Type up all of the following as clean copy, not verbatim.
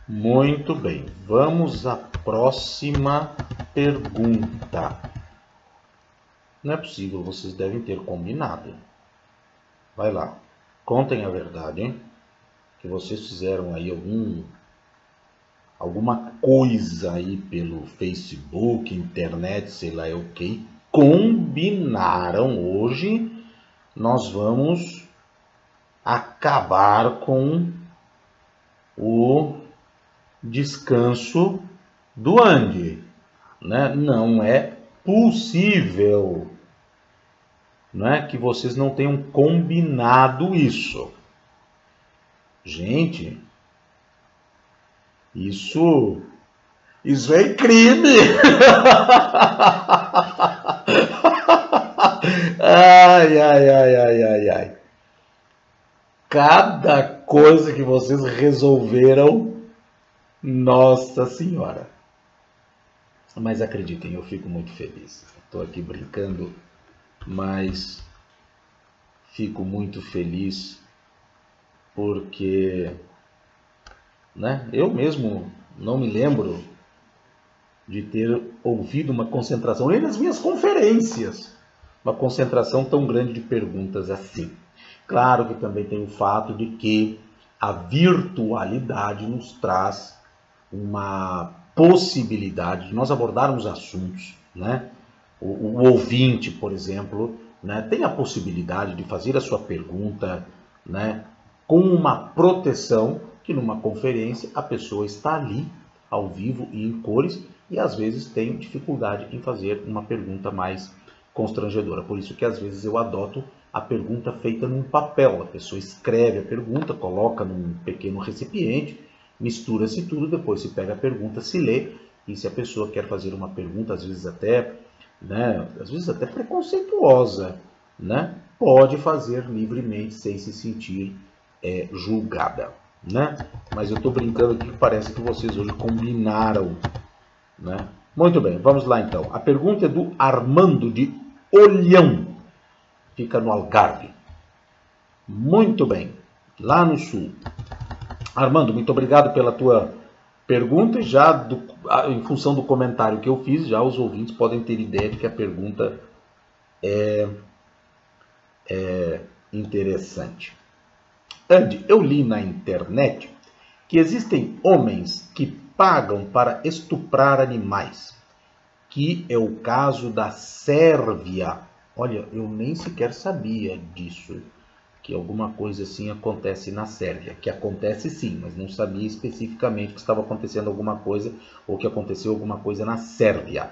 Muito bem, vamos à próxima pergunta. Não é possível, vocês devem ter combinado. Vai lá, contem a verdade, hein? Que vocês fizeram aí alguma coisa aí pelo Facebook, internet, sei lá o que. Combinaram hoje, nós vamos acabar com o descanso do Andy, né? Não é possível, né, que vocês não tenham combinado isso. Gente, isso é crime. Ai, ai, ai, ai, ai, ai. Cada coisa que vocês resolveram, Nossa Senhora. Mas acreditem, eu fico muito feliz. Estou aqui brincando, mas fico muito feliz porque, né, eu mesmo não me lembro de ter ouvido uma concentração, nem nas minhas conferências, uma concentração tão grande de perguntas assim. Claro que também tem o fato de que a virtualidade nos traz uma possibilidade de nós abordarmos assuntos, né? O ouvinte, por exemplo, né, tem a possibilidade de fazer a sua pergunta, né, com uma proteção que numa conferência a pessoa está ali, ao vivo e em cores, e às vezes tem dificuldade em fazer uma pergunta mais constrangedora. Por isso que às vezes eu adoto a pergunta feita num papel. A pessoa escreve a pergunta, coloca num pequeno recipiente, mistura-se tudo, depois se pega a pergunta, se lê, e se a pessoa quer fazer uma pergunta, às vezes até preconceituosa, né, pode fazer livremente sem se sentir julgada, né? Mas eu estou brincando aqui que parece que vocês hoje combinaram, né? Muito bem, vamos lá então. A pergunta é do Armando de Olhão, fica no Algarve. Muito bem, lá no sul. Armando, muito obrigado pela tua pergunta. Já em função do comentário que eu fiz, já os ouvintes podem ter ideia de que a pergunta é interessante. Andy, eu li na internet que existem homens que pagam para estuprar animais, que é o caso da Sérvia. Olha, eu nem sequer sabia disso, que alguma coisa assim acontece na Sérvia, que acontece sim, mas não sabia especificamente que estava acontecendo alguma coisa ou que aconteceu alguma coisa na Sérvia.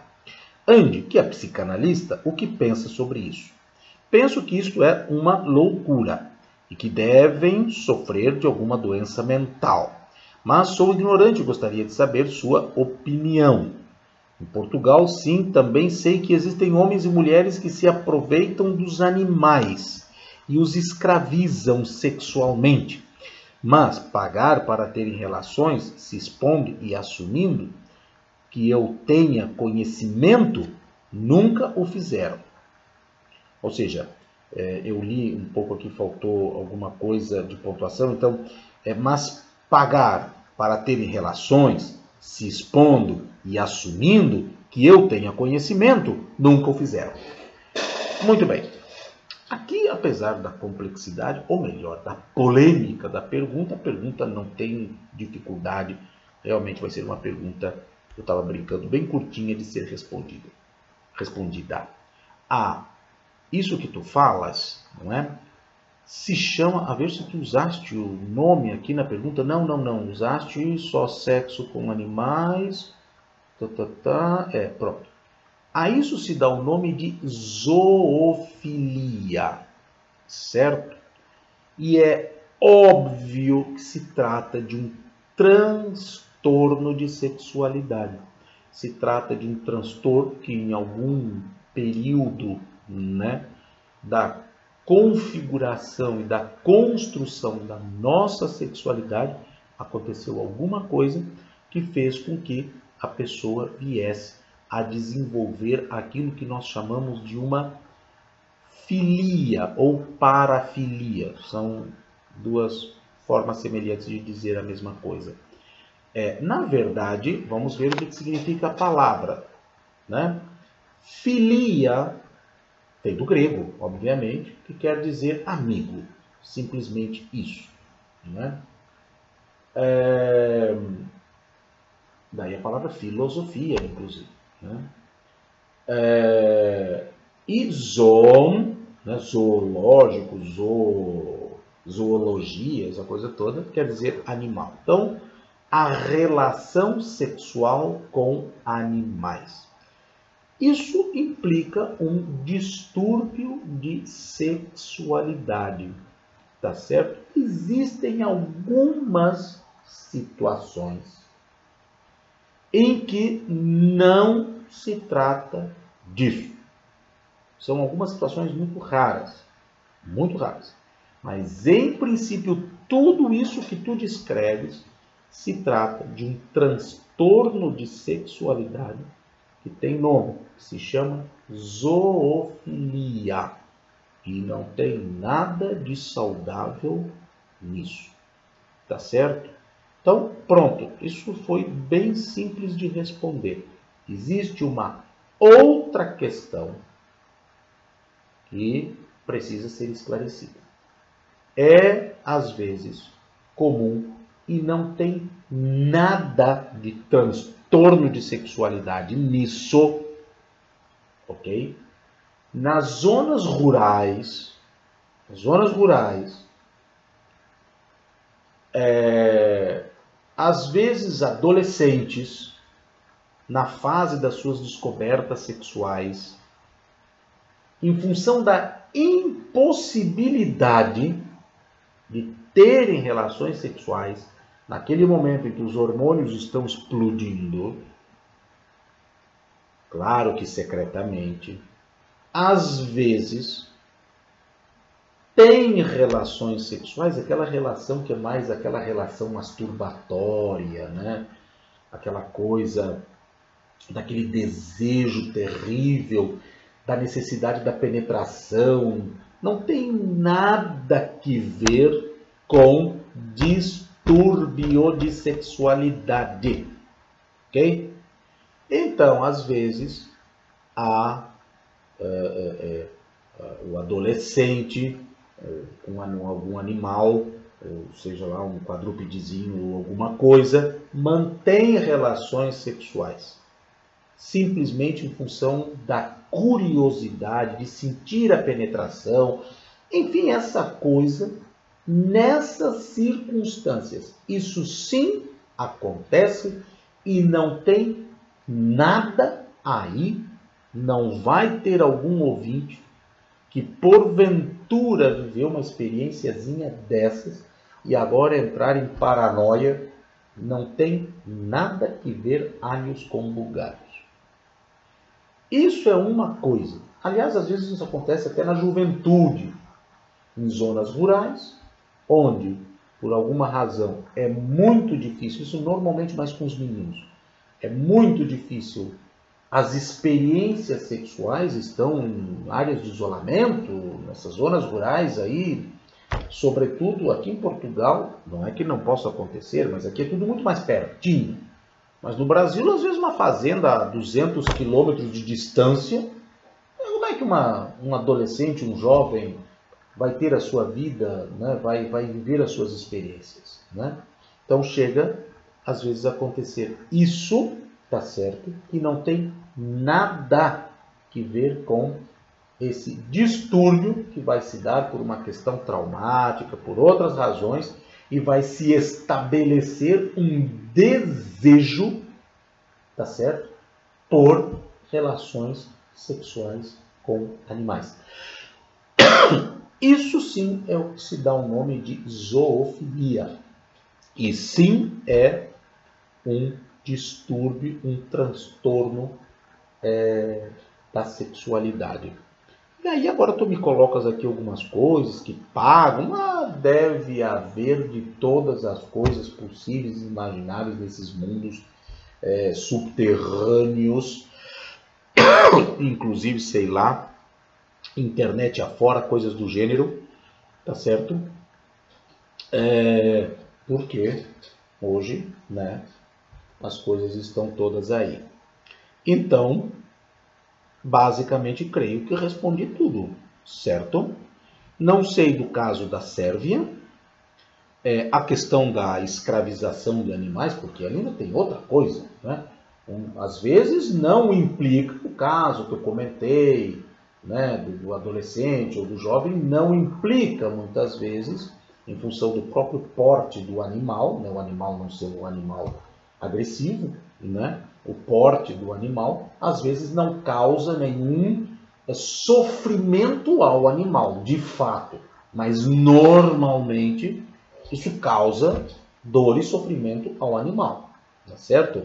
Andy, que é psicanalista, o que pensa sobre isso? Penso que isto é uma loucura e que devem sofrer de alguma doença mental. Mas sou ignorante e gostaria de saber sua opinião. Em Portugal, sim, também sei que existem homens e mulheres que se aproveitam dos animais e os escravizam sexualmente. Mas pagar para terem relações, se expondo e assumindo que eu tenha conhecimento, nunca o fizeram. Ou seja, eu li um pouco aqui, faltou alguma coisa de pontuação, então, mas pagar para terem relações, se expondo e assumindo que eu tenha conhecimento, nunca o fizeram. Muito bem. Aqui, apesar da complexidade, ou melhor, da polêmica da pergunta, a pergunta não tem dificuldade, realmente vai ser uma pergunta, eu estava brincando, bem curtinha de ser respondida. Isso que tu falas, não é? Se chama, a ver se tu usaste o nome aqui na pergunta. Não, usaste só sexo com animais. Pronto. A isso se dá o nome de zoofilia, certo? E é óbvio que se trata de um transtorno de sexualidade. Se trata de um transtorno que em algum período, né, da configuração e da construção da nossa sexualidade, aconteceu alguma coisa que fez com que a pessoa viesse a desenvolver aquilo que nós chamamos de uma filia ou parafilia. São duas formas semelhantes de dizer a mesma coisa. Na verdade, vamos ver o que significa a palavra, né? Filia vem do grego, obviamente, que quer dizer amigo. Simplesmente isso, né? Daí a palavra filosofia, inclusive, né? E zoon, né? Zoológico, zoologia, essa coisa toda, quer dizer animal. Então, a relação sexual com animais. Isso implica um distúrbio de sexualidade, tá certo? Existem algumas situações em que não se trata disso. São algumas situações muito raras, mas em princípio tudo isso que tu descreves se trata de um transtorno de sexualidade que tem nome, que se chama zoofilia. E não tem nada de saudável nisso. Tá certo? Então, pronto. Isso foi bem simples de responder. Existe uma outra questão que precisa ser esclarecida. É, às vezes, comum e não tem nada de transtorno de sexualidade nisso, ok? Nas zonas rurais, às vezes adolescentes, na fase das suas descobertas sexuais, em função da impossibilidade de terem relações sexuais, naquele momento em que os hormônios estão explodindo, claro que secretamente, às vezes tem relações sexuais, aquela relação que é mais aquela relação masturbatória, né? Aquela coisa daquele desejo terrível, da necessidade da penetração, não tem nada que ver com distúrbio de sexualidade, ok? Então, às vezes, o adolescente com algum animal, ou seja lá um quadrúpedezinho ou alguma coisa, mantém relações sexuais, simplesmente em função da curiosidade de sentir a penetração, enfim, essa coisa, nessas circunstâncias. Isso sim acontece e não tem nada aí, não vai ter algum ouvinte que porventura viveu uma experiênciazinha dessas e agora entrar em paranoia. Não tem nada que ver alhos com bugalhos. Isso é uma coisa. Aliás, às vezes isso acontece até na juventude, em zonas rurais, onde, por alguma razão, é muito difícil, isso normalmente mais com os meninos, é muito difícil. As experiências sexuais estão em áreas de isolamento, nessas zonas rurais aí, sobretudo aqui em Portugal, não é que não possa acontecer, mas aqui é tudo muito mais pertinho. Mas no Brasil, às vezes, uma fazenda a 200 quilômetros de distância, como é que um adolescente, um jovem, vai ter a sua vida, né? vai viver as suas experiências, né? Então chega, às vezes, a acontecer isso, tá certo, que não tem nada que ver com esse distúrbio que vai se dar por uma questão traumática, por outras razões, e vai se estabelecer um desejo, tá certo, por relações sexuais com animais. Isso sim é o que se dá o nome de zoofilia. E sim é um distúrbio, um transtorno da sexualidade. E aí agora tu me colocas aqui algumas coisas que pagam, mas deve haver de todas as coisas possíveis e imagináveis nesses mundos subterrâneos, inclusive, sei lá, internet afora, coisas do gênero, tá certo? Porque hoje, né, as coisas estão todas aí. Então, basicamente, creio que respondi tudo, certo? Não sei do caso da Sérvia, a questão da escravização de animais, porque ali ainda tem outra coisa, né? Às vezes não implica o caso que eu comentei, né, do adolescente ou do jovem, não implica muitas vezes, em função do próprio porte do animal, né, o animal não ser um animal agressivo, né, o porte do animal, às vezes não causa nenhum sofrimento ao animal, de fato, mas normalmente isso causa dor e sofrimento ao animal, tá certo?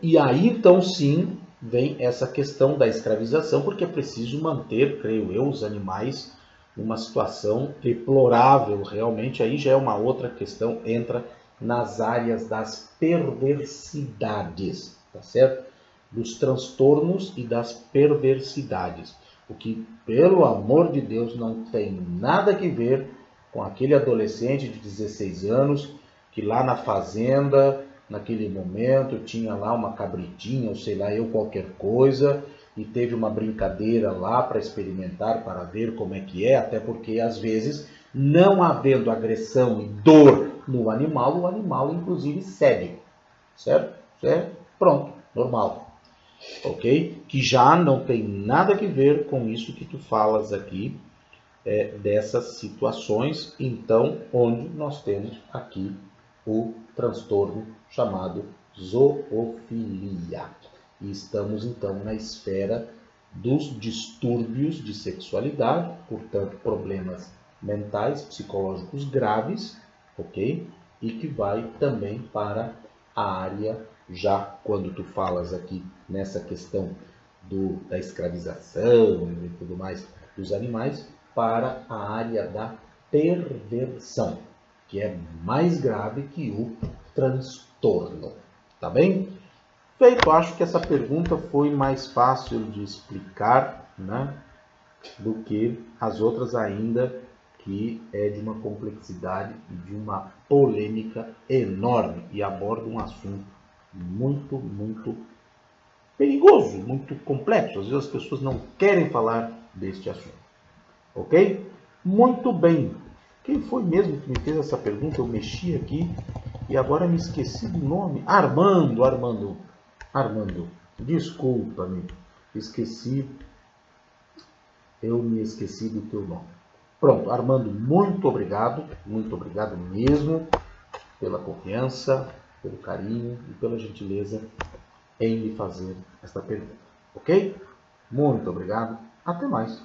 E aí, então, sim, vem essa questão da escravização, porque é preciso manter, creio eu, os animais numa situação deplorável. Realmente, aí já é uma outra questão, entra nas áreas das perversidades, tá certo? Dos transtornos e das perversidades. O que, pelo amor de Deus, não tem nada a ver com aquele adolescente de 16 anos que lá na fazenda, naquele momento, tinha lá uma cabritinha, ou sei lá eu, qualquer coisa, e teve uma brincadeira lá para experimentar, para ver como é que é, até porque às vezes, não havendo agressão e dor no animal, o animal inclusive cede, certo? Certo? Pronto, normal. Ok? Que já não tem nada a ver com isso que tu falas aqui, dessas situações, então, onde nós temos aqui o transtorno chamado zoofilia. E estamos, então, na esfera dos distúrbios de sexualidade, portanto, problemas mentais, psicológicos graves, ok? E que vai também para a área, já quando tu falas aqui nessa questão da escravização e tudo mais dos animais, para a área da perversão, que é mais grave que o transtorno. Tá bem? Feito, acho que essa pergunta foi mais fácil de explicar, né, do que as outras ainda, que é de uma complexidade e de uma polêmica enorme e aborda um assunto muito, muito perigoso, muito complexo. Às vezes as pessoas não querem falar deste assunto. Ok? Muito bem. Quem foi mesmo que me fez essa pergunta? Eu mexi aqui e agora me esqueci do nome. Armando. Desculpa-me. Eu me esqueci do teu nome. Pronto, Armando, muito obrigado mesmo pela confiança, pelo carinho e pela gentileza em me fazer esta pergunta. Ok? Muito obrigado. Até mais.